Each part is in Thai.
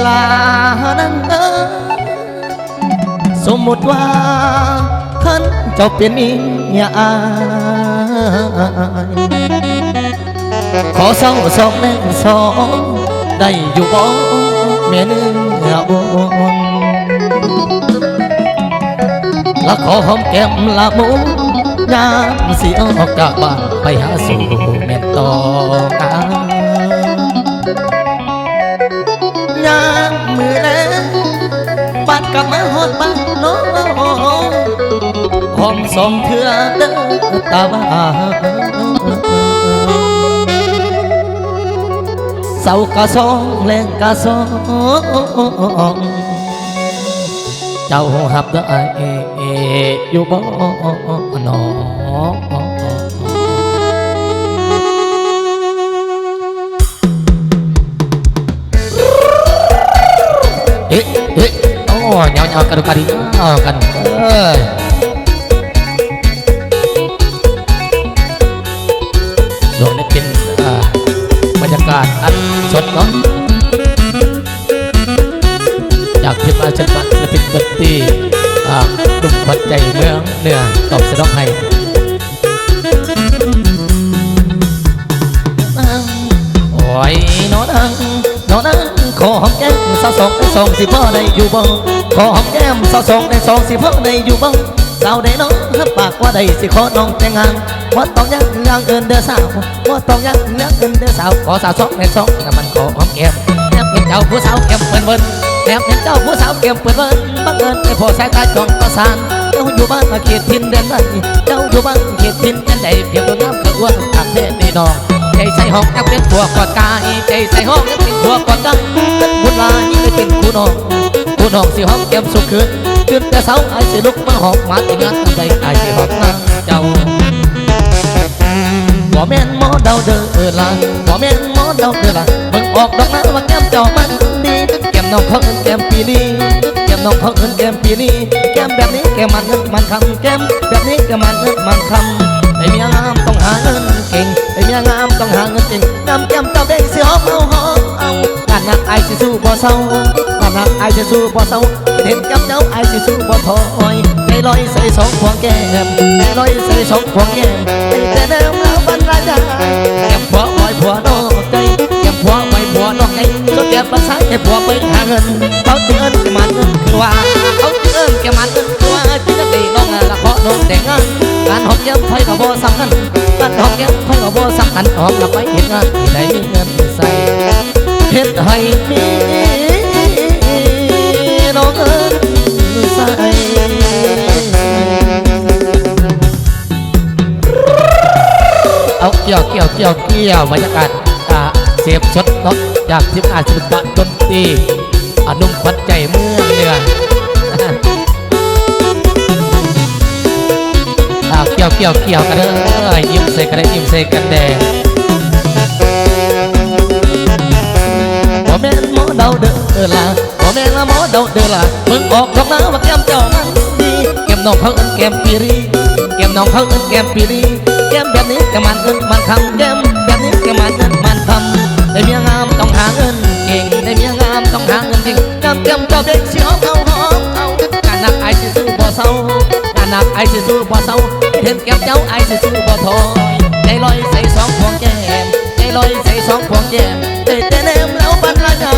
ลานั้นสมมติว่าท่านเจ้าเป็นเมียอายขอเศร้าสองแน่สองได้อยู่บ่แม่เนื้ออ่อนและขอหอมแก้มละมุนยามสิออกจากบ้านไปหาสู่แม่ต่อกายามมือแลปัดกลับมาหอดบ้านน้องหอมสองเถื่อเด้อตาบ้าเสากะสองแรงกะสองเจ้าหับได้อยู่บ่นอเอ๊ะโอ้ยาวๆกันดูกันดิกันโดนได้เป็นบรรยากาศอันสดเนาะจากที่มาจังหวัดและเป็นดนตรีดุมขวัญใจเมืองเหนือตอบสนองให้โอ้ยน้องนั่งขอหอมแก้มสาวสองสิพ่อได้อยู่บ่ขอหอมแก้มสาวสองสิพ่อได้อยู่บ่สาวได้น้องรับปากว่าได้สิขอน้องแต่งงานว่าต้องยังเอินเด้อสาวว่าต้องยังเอินเด้อสาวขอสาวสองแต่มันขอหอมแก้มแนบเห็นเจ้าผู้สาวแก้มเปิ้นแนบเห็นเจ้าผู้สาวแก้มเปิ้นบังเอิญไปพอสายตาจ้องประสานเจ้าอยู่บ้านมาเขตทินเดินได้เจ้าอยู่บ้านเขตทินยันใดเพียงตัวน้ำเกลืออ้วนตากแดดดีน้องใจใส่ห้องยังเป็นตัวกอดกายใจใส่ห้องยังเป็นตัวกอดกันบุญลายิ่งได้เป็นคู่น้องสิห้องแก้มสุขคืนแต่เสาไอ้สิลุกมาหอมมาแต่งงานใดไอ้สิหอมนั่งเจ้าบ่แม่นหมอเดาเด้อล่ะบ่แม่นหมอเดาเด้อล่ะเบิ่งออกดอกนะว่าแก้มเจ้ามันดีแก้มน้องเขาเอิ้นแก้มปีนี้แก้มน้องเขาเอิ้นแก้มปีนี้แก้มแบบนี้แก้มมันเงินมันคำแก้มแบบนี้แก้มมันเงินมันคำไอ้เมียงามต้องหาเงินเก่งไอ้เมียงามต้องหาเงินเก่งงามแก้มเจ้าได้สิหอมเอาการนักไอ้สิสู้บ่เศร้าการนักไอ้สิสู้บ่เศร้าเห็นกับเจ้าไอ้สิสู้บ่ถอยใจลอยใส่สองพวงแก้มใจลอยใส่สองพวงแก้มแต่เดิมแล้วบรรลัยได้แก้มผัวปล่อยผัวนอกใจแก้มผัวปล่อยผัวนอกใจสุดแก้มปัสสาวะให้ผัวไปหาเงินเขาเตือนแกมันเงินคือว่าเขาเตือนแกมันเงินคือว่าพี่นักดีน้องละขอน้องแต่งงานการหอมแก้มไฟกับบ่สำคัญการหอมแก้มไฟกับบ่สำคัญหอมละไปเห็นงานที่ใดมีเงินใส่เฮ็ดให้มีน้องเอิญใส่เอาเกี่ยวบรรยากาศเสียบสดเนาะจากทีมงานศิลปะดนตรีนุ่มขวัญใจเมืองเหนือเกี่ยวกันเลยยิ้มใส่กันได้ยิ้มใส่กันแดงบ่แม่นหมอเดาเด้อล่ะบ่แม่นหมอเดาเด้อล่ะมึงออกดอกนะว่าแก้มเจ้ามันดีแก้มน้องเขาเอิ้นแก้มปีรีแก้มน้องเขาเอิ้นแก้มปีรีแก้มแบบนี้แก้มมันเอิ้นมันคำแก้มแบบนี้แก้มมันเอิ้นมันคำได้เมียงามต้องหาเงินเก่งได้เมียงามต้องหาเงินเก่งแก้มเจ้าเด็กสิหอมเอาการนักไอ้สิสู้บ่เศร้าการนักไอ้สิสู้บ่เศร้าเห็นแก้มเจ้าไอ้สิสู้บ่ถอยใจลอยใส่สองพวงแก้มใจลอยใส่สองพวงแก้มแต่แนมแล้วบรรลัยได้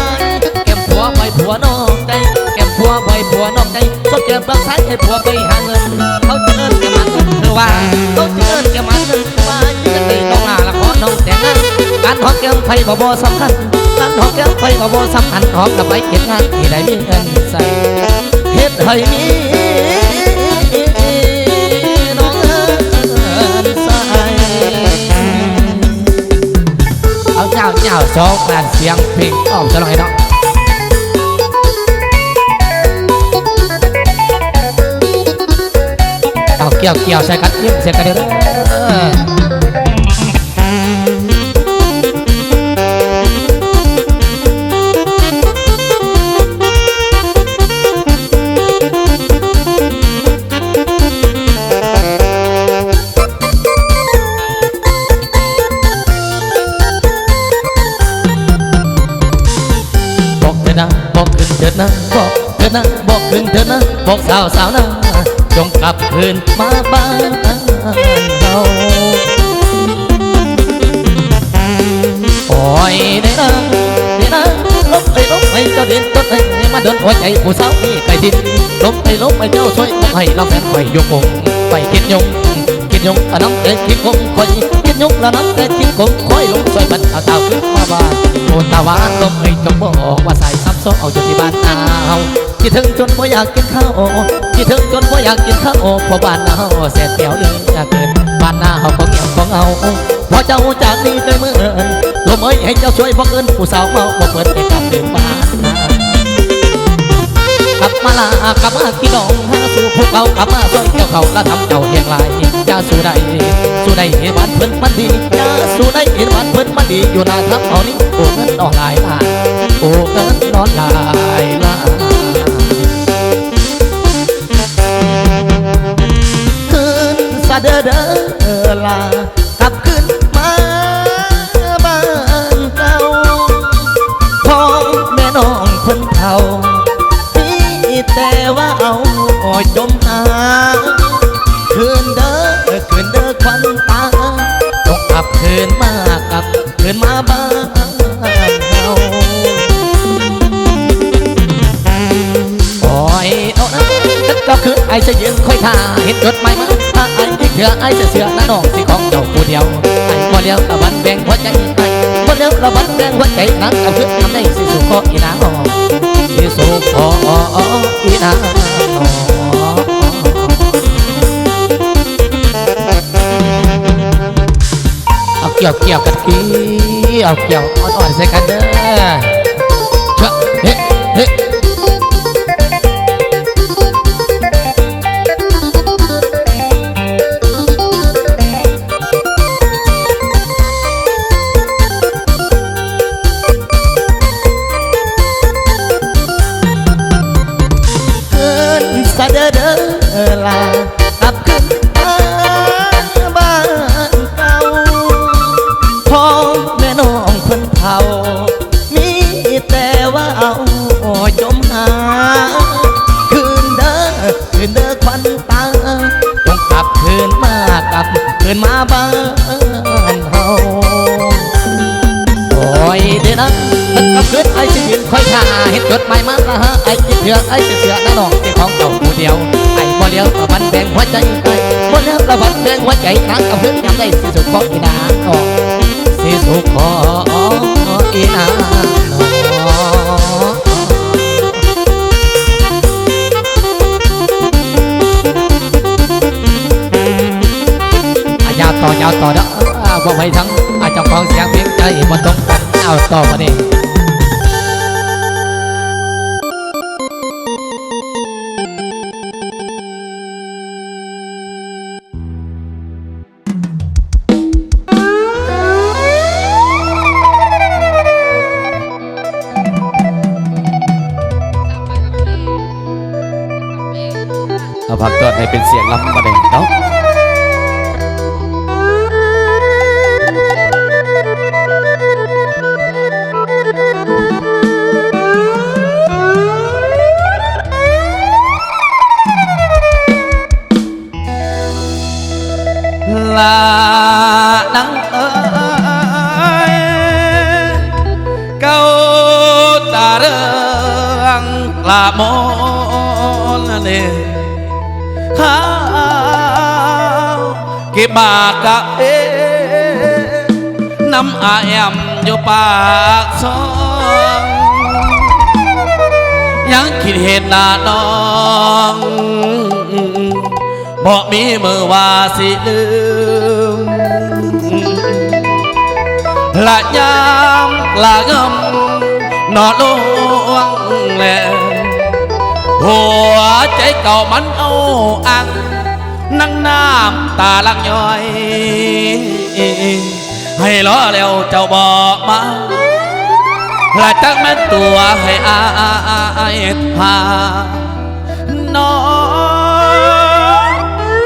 แก้มผัวปล่อยผัวนอกใจแก้มผัวปล่อยผัวนอกใจสดแก้มรักษาให้ผัวไปหาเงินเขาเตือนแก้มมันคือว่าเขาเตือนแก้มมันคือว่ายิ่งจะตีน้องละขอน้องแต่งงานการหอมแก้มไฟบ่สำคัญการหอมแก้มไฟบ่สำคัญหอมกับไปเก็บงานที่ใดมีเงินใส่เฮ็ดให้มีน้องเอิญใส่เอาเจ้าสองแผ่นเสียงเพลงออกจะหน่อยเนาะเอาเกี่ยวใส่กันยิ้มใส่กันเด้อ นะบอกเธอนะบอกคืนเธอนะบอกสาวนะจงกลับคืนมาบ้านเราโอ้ยเด้นะลบให้เจ้าเด่นต้นให้มาเดินหัวใจผู้สาวนี่ไก่ดินลบให้เจ้าช่วยให้เราแฟนคอยยกคงไปคิดยงแล้วน้ำแต่คิดคงคอยคิดยงแล้วน้ำแต่คิดคงคอยลงซอยมันเอาเท้าขึ้นมาบ้านโอนตาหวานลมให้จงบอกว่าใส่ซ้ำซ้อเอาอยู่ที่บ้านเอาคิดถึงจนบ่อยากกินข้าวคิดถึงจนบ่อยากกินข้าวพอบ้านเอาแสนเดียวเลยเกินบ้านนาเขาก็เงียบของเอาพอเจ้าจากนี้เคยเมื่อลมให้เจ้าช่วยพวกเอิญผู้สาวเมาบ่เปิดให้กลับถึงบ้านนากลับมาลากลับมาพี่น้องหาสู่พวกเรากลับมาช่วยเกี่ยวเขาและทำเจ้าเฮียงลายจะสู้ได้เห็นบ้านเพิ่นมันดีจะสู้ได้เห็นบ้านเพิ่นมันดีอยู่หน้าทับเอานี้โอ้เงินนอนลายล้านโอ้เงินนอนลายล้านคืนซาเด้อลากลับคืนมาบ้านเก่าพ่อแม่น้องเพิ่นเฒ่าแต่ว่าเอาจมหาคืนเด้อควันตาต้องกลับคืนมาบ้านเราโอ้ยเอานะก็คือไอ้จะยืนค่อยท่าเห็นจดหมายมาไอ้ที่เถื่อไอ้จะเสือน้าน้องสิของเจ้าผู้เดียวไอ้บ่เลี้ยวละบันแบ่งหัวใจไอ้บ่เลี้ยวละบันแบ่งหัวใจนักก็คือทำได้สิสุขอีนางสิสุขอีนางเอาเกี่ยวกันกี้เอาเกี่ยวอ่อนๆใส่กันเด้อเฮ้ซาเด้อลากลับขึ้นมาบ้านเก่าพ่อแม่น้องเพิ่นเฒ่ามีแต่ว่าเอาจมหาคืนเด้อควันตาจงกลับคืนมาบ้านเฮาโอ้ยเด้อนะกลับคืนไอ้สิยืนคอยท่าเห็นจดหมายมาละฮะไอ้ที่เถื่อไอ้จะเสือน้าน้องที่ของเจ้าผู้เดียวไอ้บ่เลี้ยวละบันแบ่งหัวใจไอ้บ่เลี้ยวละบันแบ่งหัวใจนางกับเพื่อนยังได้สิสุขของอีนางสิสุขของอีนางยาวต่อเด้อบอกให้ทั้งเจ้าของเสียงเพลงใจบ่ตรงกันเอาต่อมาดิเอาพักตัวให้เป็นเสียงล้ำมาเด่นเนาะลานังเก้าตาเรื่องกลาโมนเนี่ยข้าวเก็บบากะน้ำอาแอมอยู่ปากซองยังคิดเห็นหน้าน้องบอกมีมือว่าสิลืมละยามละเงิมนอนลวงแล้วหัวใจเก่ามันเอาอังนั่งน้ำตาลังย้อยให้ล้อแล้วเจ้าบอกมาละจักแม่ตัวให้อายพาน้อง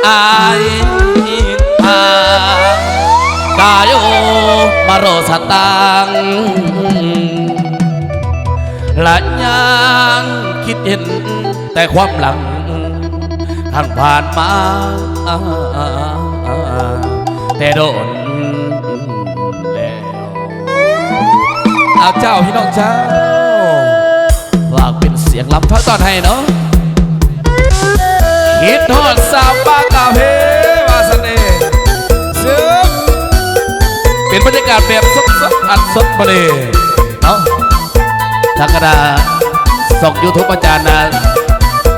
อายพากายโอมาโรสตังละยัง คิดเห็นแต่ความหลังท่านผ่านมาแต่โดนแล้วเอาเจ้าพี่น้องเจ้าฝากเป็นเสียงลำพักตอนให้เนาะคิดทอดสาวปากกาเพวาสเน่ซึ่งเป็นบรรยากาศแบบสดๆอัดสดมาเลยเนาะทางกระดาส่งยูทูบอาจารย์นะ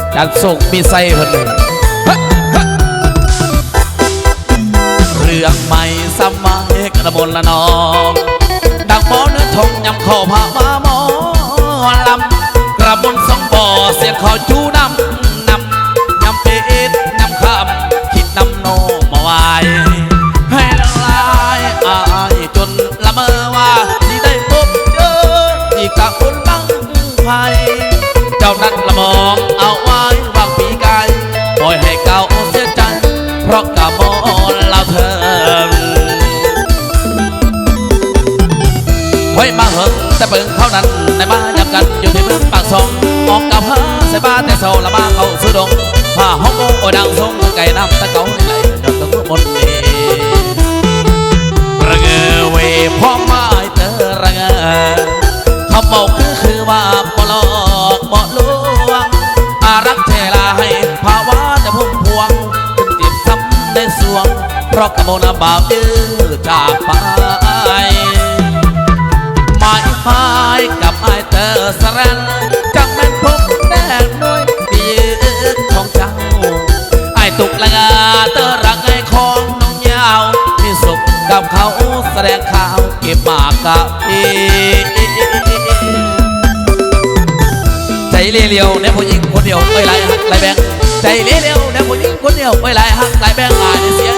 อาจารย์ส่งมีไส้เพิ่นเลยเรื่องใหม่สมัยกระมวลละนองดังหมอเนื้อทงยำข้อผ้ามาหมอลำกระมวลสองบ่อเสียงขอจูนำยำเป็ดยำคำคิดนำโนมาไว้ให้ละลายอายจนละเมอว่าที่ได้พบเจออีกกับคนบังไฟเจ้านั้นละมองเอาไว้วางปีกายปล่อยให้เก่าเสียใจเพราะกะมอนเราเธอไว้มาเหิงแต่เบิ่งเท่านั้นในบ้านยับกันอยู่ที่เมืองปากซองออกกับเฮ้ใส่บ้านแต่โซละมาเขาสุดงผ้าห้องโมโอดังทรงไก่น้ำตะเกาไหลดอกตะกุมนเอระเงอเวพ่อไม้เตอระเงอเขาบอกคือว่าบ่หลอกบ่ลวงอารักเทลาให้ภาวะแต่พุ่มพวงจนจีบซ้ำในสวงเพราะกระโมนาบาปยื้อจากไปไม่พายกับไอเตอร์สรันจังแม่นพบแน่ด้วยดีของเจ้าไอตุกละงาเตอร์รักไอของน้องยาวมีสุขกับเขาแสดงข่าวเก็บมากกับใจเลี้ยวในผู้หญิงคนเดียวไม่ไหลหักไหลแบงใจเลี้ยวในผู้หญิงคนเดียวไม่ไหลหักไหลแบงอายเสียง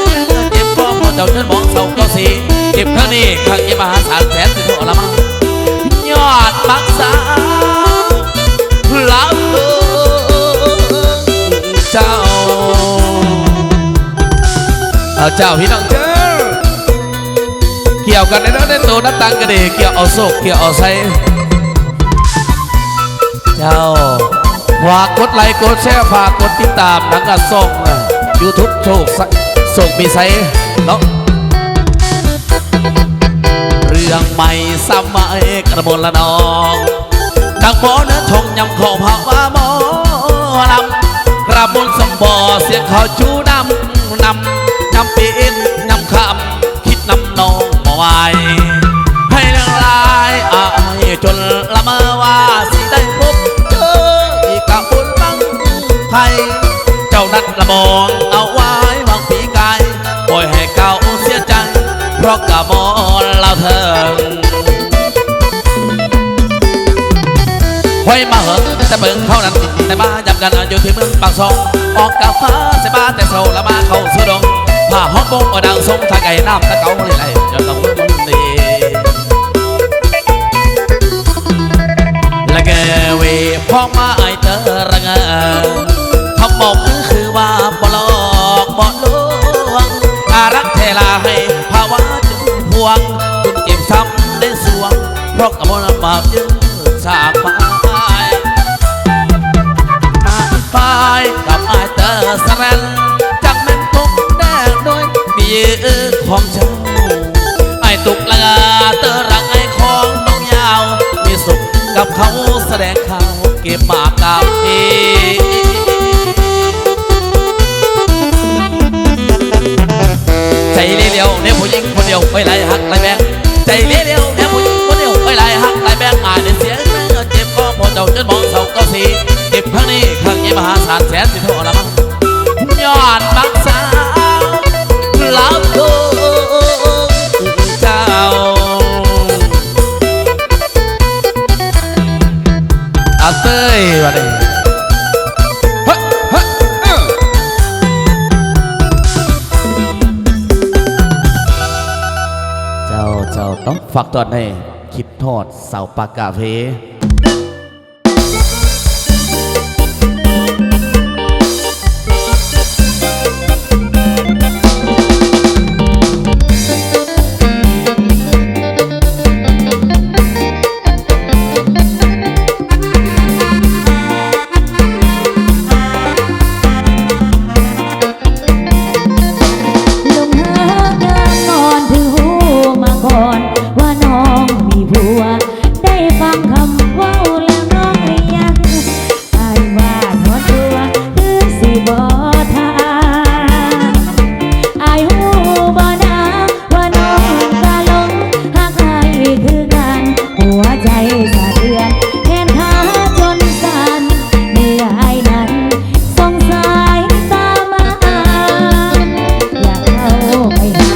เจ็บพอพอเจ้าเชิญมองเศร้าก็สีเก็บครั้งนี้ครั้งยิ่งมหาศาลแสนสิโทละมั้งยอดมักษาลับเจ้าเอาเจ้าพี่น้องเจ้าเกี่ยวกันในนั้นในตัวนักตังกันดีเกี่ยวเอาโศกเกี่ยวเอาไซเจ้าฝากกดไลค์กดแชร์ฝากกดติดตามนักการส่งยูทูบโชคส่งมีไซเนาะเรื่องใหม่สมัยกระมวลละนองดังหมอเนื้อทงยำข้อผ้าว่าหมอลำกระมวลสมบ่อเสียงเขาจูนำปีนนำคำคิดนำนองมาไว้ให้ละลายอายจนละเมอว่าสิได้พบเจออีกกับคนบังไทยเจ้านั้นละมองเอาไว้วางปีกายปล่อยให้เก่าเสียใจเพราะกะมอนเราเถิงไว้มาเหิงแต่เบิ่งเท่านั้นแต่มาจับกันอยู่ที่เมืองปากซองออกกับฟ้าใส่บ้านแต่โซละมาเข้าสุดงผ้าห้องโมงดังทรงทางไก่น้ำตะเกาไหลจนต้องมันดีละเกเวพ่อมาไอเตอระเงอคำบอกคือว่าบ่หลอกบ่ลวงอารักเทลาให้ภาวะจึงพวงจนเก็บซ้ำได้สวงเพราะกระมวลบาปยืดสาบไฟกับไอเตอร์สรันจักแม่นพบแน่ด้วยมีของเจ้าไอตุกละงาเตอร์รักไอของน้องยาวมีสุขกับเขาแสดงข่าวเก็บมากกับใจเลี้ยวเนี่ยผู้หญิงคนเดียวไม่ไหลหักไหลแบงใจเลี้ยวเนี่ยผู้หญิงคนเดียวไม่ไหลหักไหลแบงอายเสียงเจ็บก็พอเจ้าจนมองเศร้าก็สีเก็บครั้งนี้ครั้งยิ่งมหาศาลแสนสิโทละมั้งยอดมักษาลับเจ้าอาเต้ยวันนี้เจ้าต้องฝากตอนให้คิดทอดเสาปากกาเพ มีผัวได้ฟังคำเว่าแล้วน้องหรือยังอายว่าทอดตัวคือสิบ่ทานอายหูบ่นาว่าน้องกะหลงหักอายคือกันหัวใจสะเทือนแขนขาจนสั่นเมื่ออายนั้นสงสายตามาอยากเข้าไปหา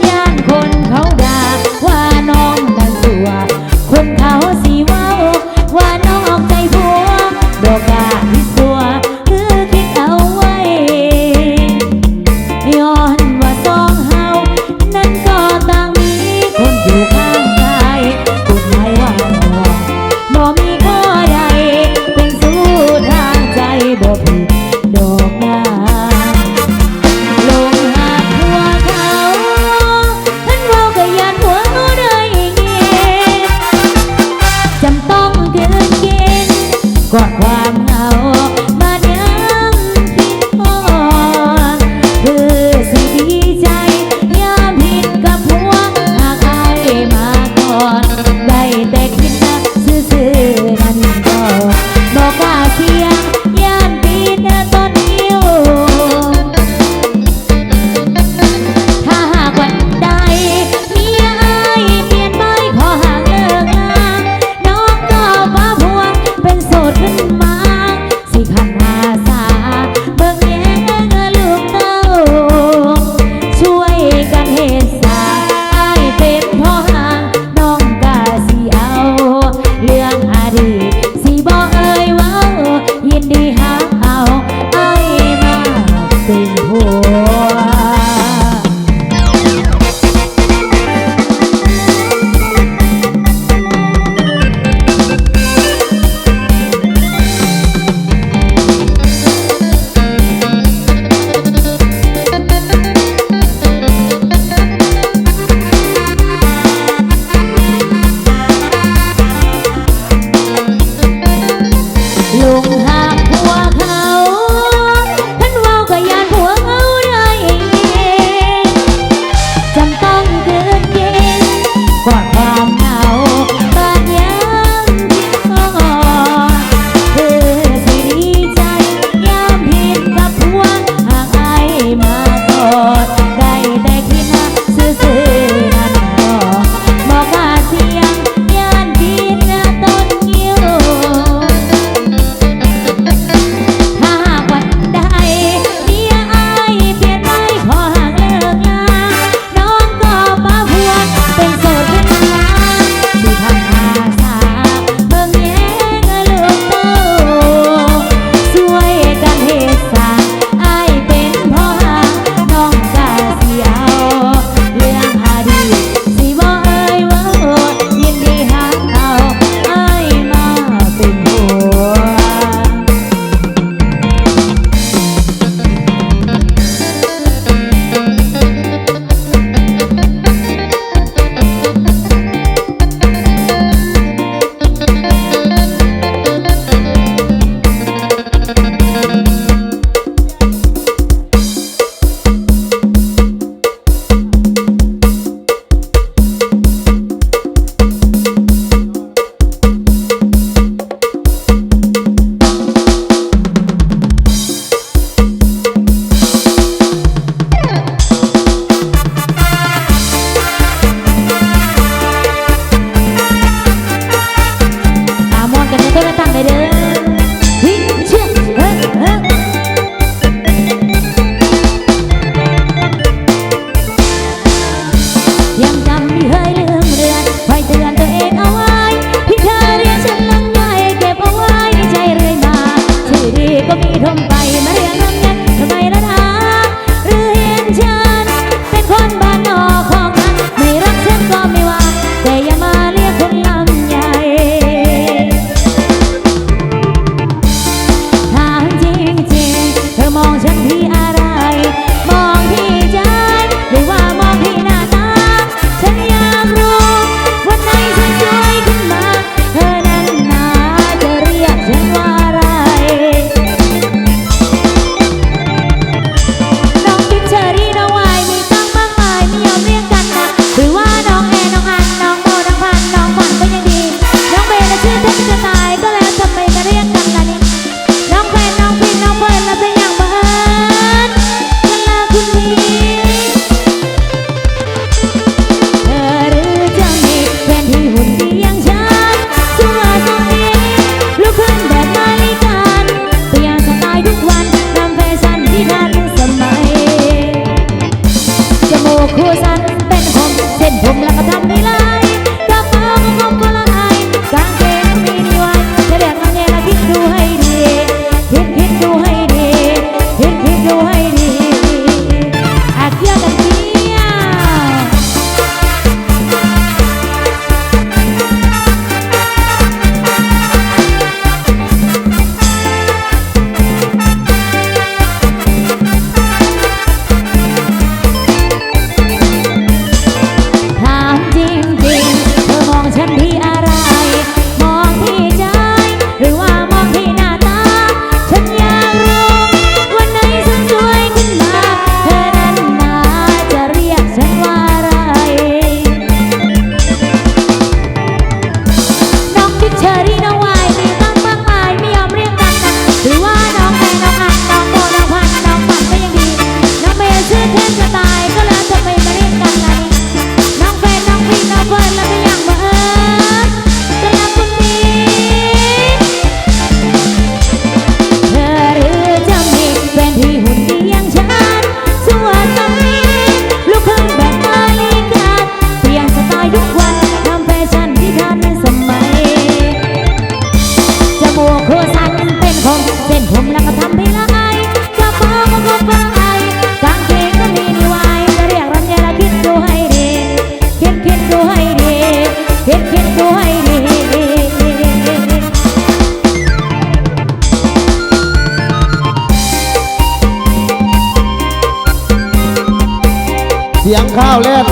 ย่านคนเขาด่าว่าน้องดังตัวคนเขาสิว่า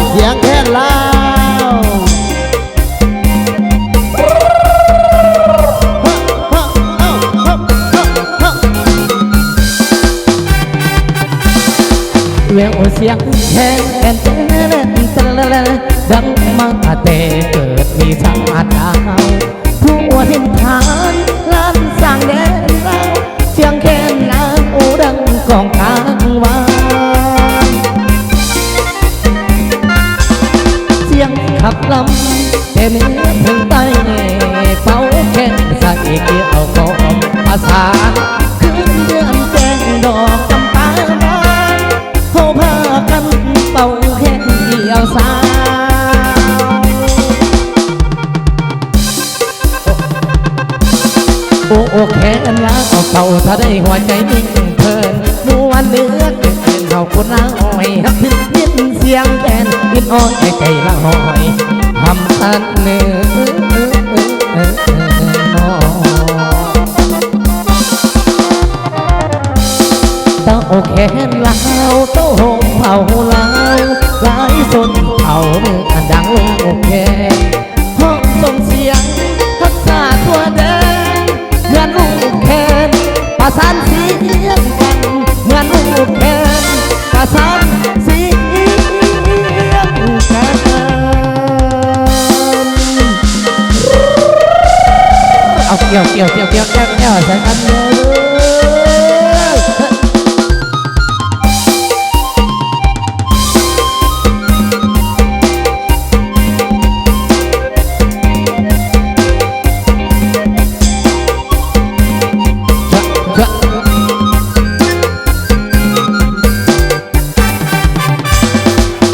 เสียงแค่ลาวแววเสียงแค้นแอนเตดังมาแต่เกิดมีชาติดาวทั่วทินฐานล้านสร้างแดนเราเสียงแค้นลาวดังกองกลางวานเสียงขับลำแต่เนื้อถึงใต้เป่าแค้นใส่เกี่ยวของภาษาคืนเดือนแจ้งดอกจำปาบานเขาพากันเป่าแค้นเกี่ยวสาวโอ้โอ้แค้นลาวเป่าถ้าได้หัวใจนิ่งเพลินนวลเนื้อเกินเขาคนละอ้อยฮักถึงยินเสียงแค้นยินอ้อยใจละหอยทำอันเนื้อเต้าแขนลาวเต้าหงเผาลาวหลายสนเผาเมื่อดังลงแขนห้องส่งเสียงทักษะตัวแดงเหมือนลูกแขนประสานเสียงกันเหมือนลูกแขนประสานเสียงกันเอาเกี่ยวใส่กันเลย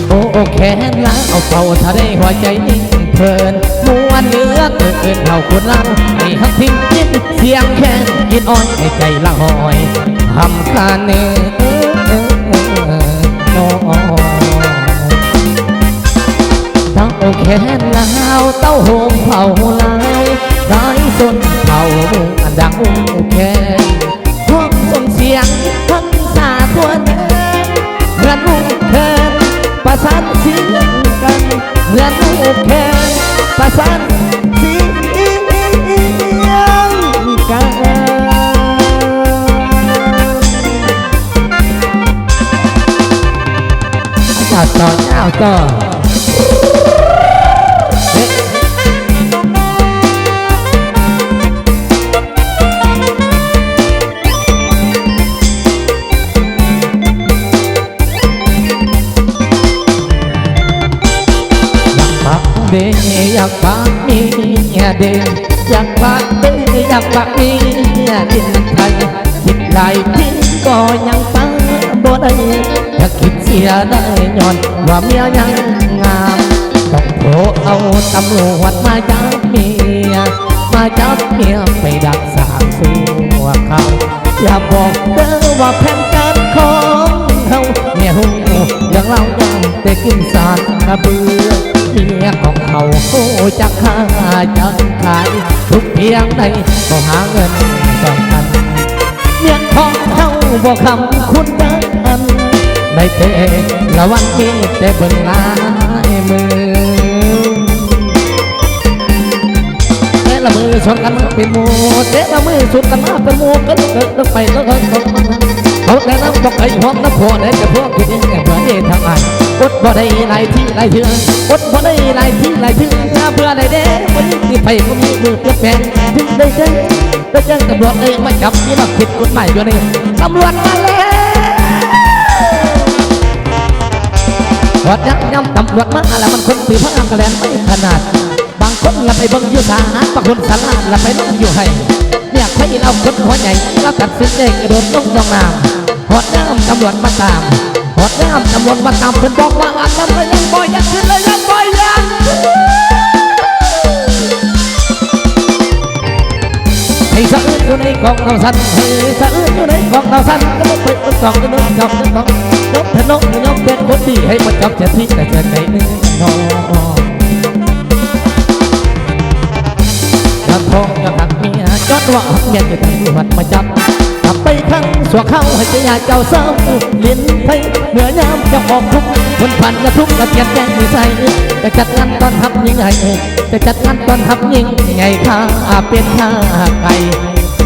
โอ้แค้นละเอาเป่าถ้าได้หัวใจนิ่งเพลินมวนเนื้อเกินเท่าคนเล่าให้ฮักทิ้งยินเสียงแค้นยินอ้อยให้ใจละหอยทำการเนื้อเต้าแค้นลาวเต้าโหมเผาลายได้สนเผาอันดังแค้นห้องส่งเสียงทั้งสาตัวแดงเหมือนลูกแค้นประสานเสียงกันเหมือนลูกแค้นประสานเสียงกันเอาต่ออยากฝากเมียเดินอยากฝากเดินอยากฝากเมียดินไทยคิดหลายทีก็ยังฟังบ่ได้ถ้าคิดเสียได้ย้อนว่าเมียยังงามต้องโผล่เอาตำรวจมาจับเมียไปดักสางสู่เขาอย่าบอกเด้อว่าแผนการของเขาเมียหูอย่างเรายังแต่กินสารกระเบือเมียของเขาโอ้จะฆ่าจะขายทุกเพียงใดก็หาเงินส่งกันเมียของเขาบอกคำคุณกันได้แต่ละวันมีแต่เบิ่งลายมือแต่ละมือชนกันมาเป็นหมูแต่ละมือชนกันมาเป็นหมูก็เกิดไปแล้วเขาแต่น้ำบอกไอ้ห้องน้ำพอได้แต่พวกที่นี่แก่เพื่อเดทางอ่านอดบ่ได้หลายที่หลายเถื่ออดบ่ได้หลายที่หลายเถื่อเพื่อได้เด้วันนี้ที่ไปก็มีมือเปลี่ยนแปลงถึงได้เจ้งตำรวจเลยมาจับนี่มาผิดกฎหมายอยู่นี่ตำรวจมาแล้วพอจับย่ำตำรวจมาแล้วมันคนตีพระอามกระแลนไม่ขนาดบางคนละไปเบิ่งอยู่ศาลบางคนสาราละไปนั่งอยู่ให้เนี่ยใครเราคนหัวใหญ่เราตัดสินใจกระโดดลงยองน้ำพอน้ำตำรวจมาตามพอน้ำตำรวจมาตามเพิ่นบอกว่าอันนั้นยังบ่อยยังขึ้นเลยยังบ่อยยังให้สะอื้นอยู่ในกองเราสั่นให้สะอื้นอยู่ในกองเราสั่นก็ต้องไปกองก็ต้องจับก็ต้องยกถนนยกเป็นคนดีให้มันจับเจ็ดที่แต่เจ็ดใจนึงน้องอย่าท้องอย่าหักเมียจอดว่าเมียจะตำรวจมาจับ กลับไปข้างสัวเข้าให้ใจเจ้าเศร้าลิ้นไทยเหนือยามจะออกทุกคนผ่านกระทุกกระเทียนแกงมีใส่จะจัดงานตอนทับยิ่งใหญ่จะจัดงานตอนทับยิ่งใหญ่ข้าเป็นข้าไก่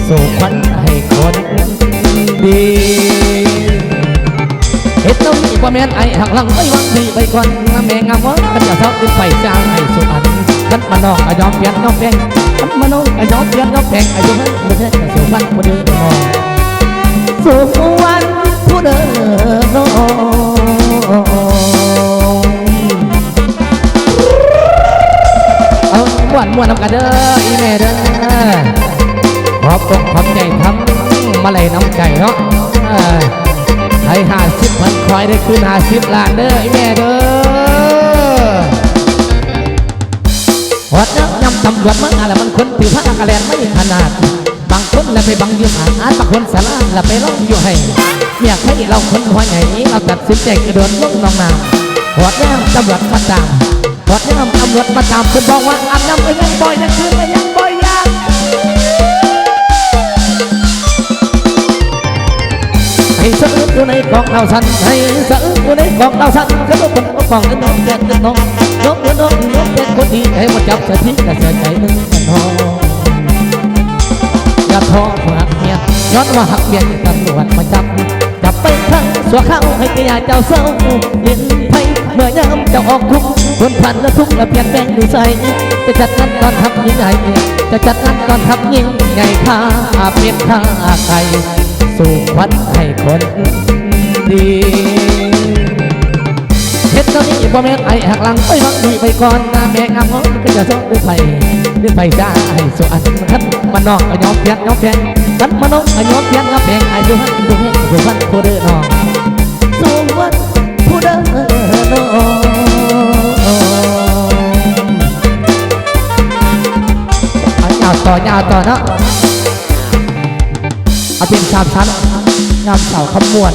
สู่ขวัญให้คนดีเฮ็ดน้องนี่ว่าแม่นไอ้หักหลังไม่หวังดีไปก่อนแม่งามว่ากันจะเศร้าขึ้นไปจ้างให้สุอันกันมาน้องก็ยอมเปลี่ยนยอมแพงกันมาน้องก็ยอมเปลี่ยนยอมแพงอายุนั้นไม่ใช่จะสู่วันผู้เดินน้องสู่วันผู้เดินน้องเอาม้วนนำกันเด้ออีแม่เด้อขอบอกขอบใจทั้งมาเลยน้ำใจเนาะให้50 พันคอยได้คืน50 ล้านเด้อไอ้แม่เด้อวัดเนาะยำตำรวจมันอะไรมันคนผิวผ้ากระแลนไม่ขนาดบางคนแล้วไปบังยืมอ่านบางคนสาระแล้วไปร้องอยู่ให้อยากให้เราคนหัวใหญ่เราตัดสินใจกระโดดลงน้องน้ำวัดเนี่ยตำรวจมาตามวัดเนี่ยตำรวจมาตามคุณบอกว่าอาบน้ำไปยังบ่อยนะคืนไปยังบ่อยยากให้สะอึกอยู่ในกองเราสั่นให้สะอึกอยู่ในกองเราสั่นก็ต้องคนก็ฟังน้องแก่น้องแก่คนดีให้มาจับสถิตและเสียใจนึงกันท้ออย่าท้อหักเมียย้อนว่าหักเมียตำรวจมาจับไปข้างสัวเข้าให้แก่เจ้าเศร้าเห็นไพ่เมื่อยามเจ้าออกทุกคนผ่านและทุกและเพียงแป้งดีใสจะจัดงานตอนทับยิ่งใหญ่จะจัดงานตอนทับยิ่งใหญ่ข้าเป็นข้าไก่สู่ขวัญให้คนดีเฮ็ดเท่านี้พ่อแม่ไอ้หักหลังไปบังดีไปก่อนนะแม่งามงก็จะส่งด้วยไฟจ้าให้สู่อันทัดมันนอกก็ยอมเพียงทัดมันนอกก็ยอมเพียงแพงไอ้ดูให้สู่วันผู้เดินน้องสู่วันผู้เดินน้องยาวต่อเนาะเอาเป็น3 ชั้นงามเสาขมวน